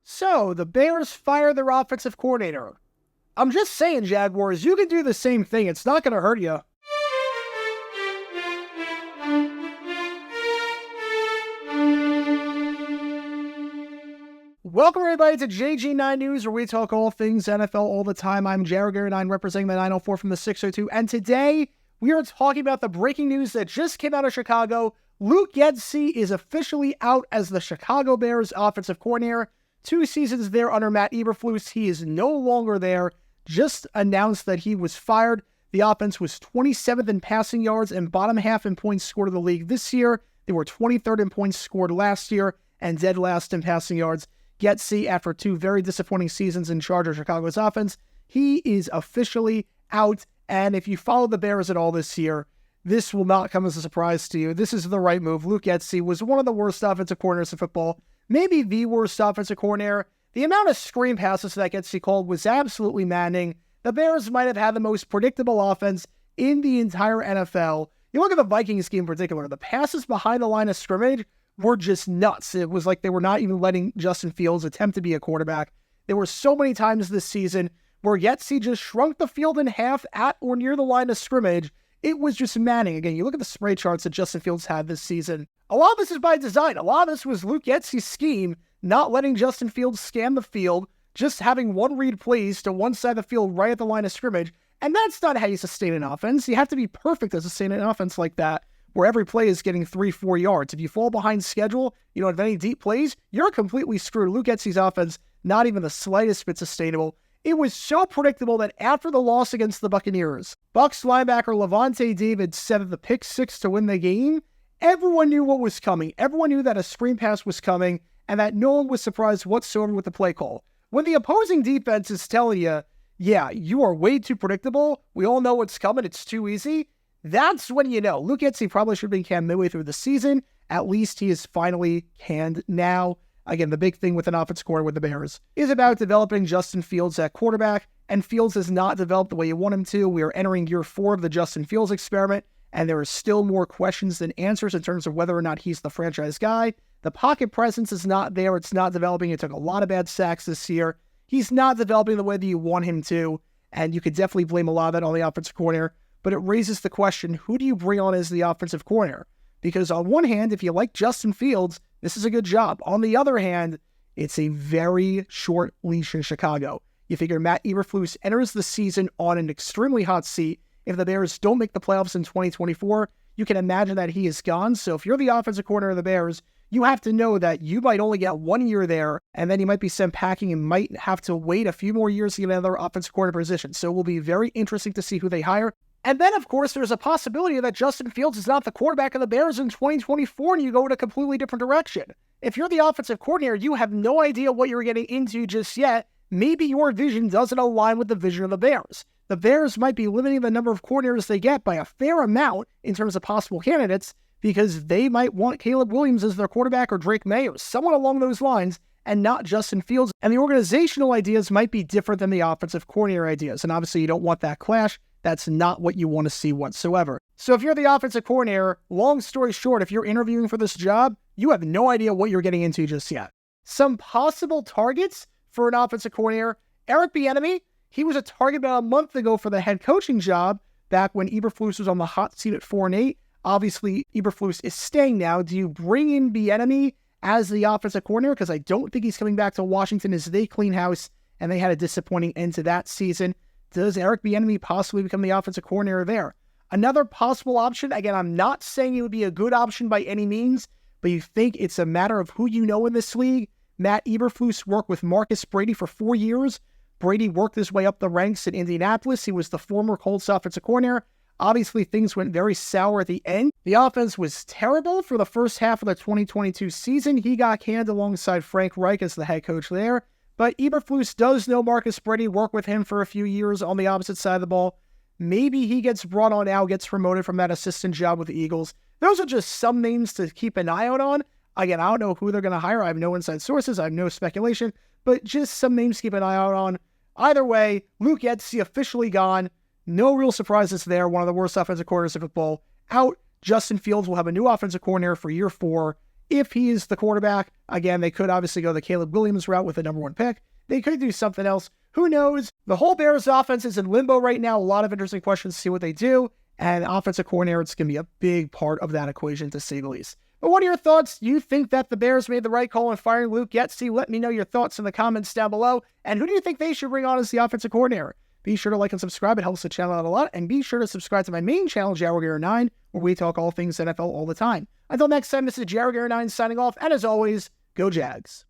So, the Bears fire their offensive coordinator. I'm just saying, Jaguars, you can do the same thing. It's not going to hurt you. Welcome, everybody, to JG9 News, where we talk all things NFL all the time. I'm Jared Gary 9, representing the 904 from the 602. And today, we are talking about the breaking news that just came out of Chicago. Luke Getsy is officially out as the Chicago Bears offensive coordinator. 2 seasons there under Matt Eberflus. He is no longer there. Just announced that he was fired. The offense was 27th in passing yards and bottom half in points scored in the league this year. They were 23rd in points scored last year and dead last in passing yards. Getsy, after 2 very disappointing seasons in charge of Chicago's offense, he is officially out. And if you follow the Bears at all this year, this will not come as a surprise to you. This is the right move. Luke Getsy was one of the worst offensive coordinators in football, maybe the worst offensive coordinator. The amount of screen passes that Getsy called was absolutely maddening. The Bears might have had the most predictable offense in the entire NFL. You look at the Vikings game in particular, the passes behind the line of scrimmage were just nuts. It was like they were not even letting Justin Fields attempt to be a quarterback. There were so many times this season where Getsy just shrunk the field in half at or near the line of scrimmage. It was just maddening. Again, you look at the spray charts that Justin Fields had this season. A lot of this is by design. A lot of this was Luke Getsy's scheme, not letting Justin Fields scan the field, just having one read plays to one side of the field right at the line of scrimmage. And that's not how you sustain an offense. You have to be perfect to sustain an offense like that, where every play is getting 3-4 yards. If you fall behind schedule, you don't have any deep plays, you're completely screwed. Luke Getsy's offense, not even the slightest bit sustainable. It was so predictable that after the loss against the Buccaneers, Bucs linebacker Levante David set the pick 6 to win the game. Everyone knew what was coming. Everyone knew that a screen pass was coming and that no one was surprised whatsoever with the play call. When the opposing defense is telling you, yeah, you are way too predictable, we all know what's coming, it's too easy, that's when you know. Luke Getsy probably should have been canned midway through the season. At least he is finally canned now. Again, the big thing with an offense coordinator with the Bears is about developing Justin Fields at quarterback, and Fields has not developed the way you want him to. We are entering year 4 of the Justin Fields experiment, and there are still more questions than answers in terms of whether or not he's the franchise guy. The pocket presence is not there. It's not developing. It took a lot of bad sacks this year. He's not developing the way that you want him to, and you could definitely blame a lot of that on the offensive coordinator, but it raises the question, who do you bring on as the offensive coordinator? Because on one hand, if you like Justin Fields, this is a good job. On the other hand, it's a very short leash in Chicago. You figure Matt Eberflus enters the season on an extremely hot seat. If the Bears don't make the playoffs in 2024, you can imagine that he is gone. So if you're the offensive coordinator of the Bears, you have to know that you might only get 1 year there, and then you might be sent packing and might have to wait a few more years to get another offensive coordinator position. So it will be very interesting to see who they hire. And then, of course, there's a possibility that Justin Fields is not the quarterback of the Bears in 2024 and you go in a completely different direction. If you're the offensive coordinator, you have no idea what you're getting into just yet. Maybe your vision doesn't align with the vision of the Bears. The Bears might be limiting the number of coordinators they get by a fair amount in terms of possible candidates because they might want Caleb Williams as their quarterback or Drake May or someone along those lines and not Justin Fields. And the organizational ideas might be different than the offensive coordinator ideas. And obviously you don't want that clash. That's not what you want to see whatsoever. So if you're the offensive coordinator, long story short, if you're interviewing for this job, you have no idea what you're getting into just yet. Some possible targets for an offensive coordinator. Eric Bieniemy, he was a target about a month ago for the head coaching job back when Eberflus was on the hot seat at 4-8. Obviously, Eberflus is staying now. Do you bring in Bieniemy as the offensive coordinator? Because I don't think he's coming back to Washington as they clean house, and they had a disappointing end to that season. Does Eric Bieniemy possibly become the offensive coordinator there? Another possible option, again, I'm not saying it would be a good option by any means, but you think it's a matter of who you know in this league. Matt Eberflus worked with Marcus Brady for 4 years. Brady worked his way up the ranks in Indianapolis. He was the former Colts offensive coordinator. Obviously, things went very sour at the end. The offense was terrible for the first half of the 2022 season. He got canned alongside Frank Reich as the head coach there. But Eberflus does know Marcus Brady, worked with him for a few years on the opposite side of the ball. Maybe he gets brought on now, gets promoted from that assistant job with the Eagles. Those are just some names to keep an eye out on. Again, I don't know who they're going to hire. I have no inside sources. I have no speculation. But just some names to keep an eye out on. Either way, Luke Getsy officially gone. No real surprises there. One of the worst offensive coordinators in football out. Justin Fields will have a new offensive coordinator for year 4. if he is the quarterback. Again, they could obviously go the Caleb Williams route with the number 1 pick. They could do something else. Who knows? The whole Bears offense is in limbo right now. A lot of interesting questions to see what they do. And offensive coordinator, it's going to be a big part of that equation, to say the least. But what are your thoughts? Do you think that the Bears made the right call in firing Luke Getsy? Let me know your thoughts in the comments down below. And who do you think they should bring on as the offensive coordinator? Be sure to like and subscribe. It helps the channel out a lot. And be sure to subscribe to my main channel, Jaguar9, where we talk all things NFL all the time. Until next time, this is Jaguar9 signing off. And as always, go Jags.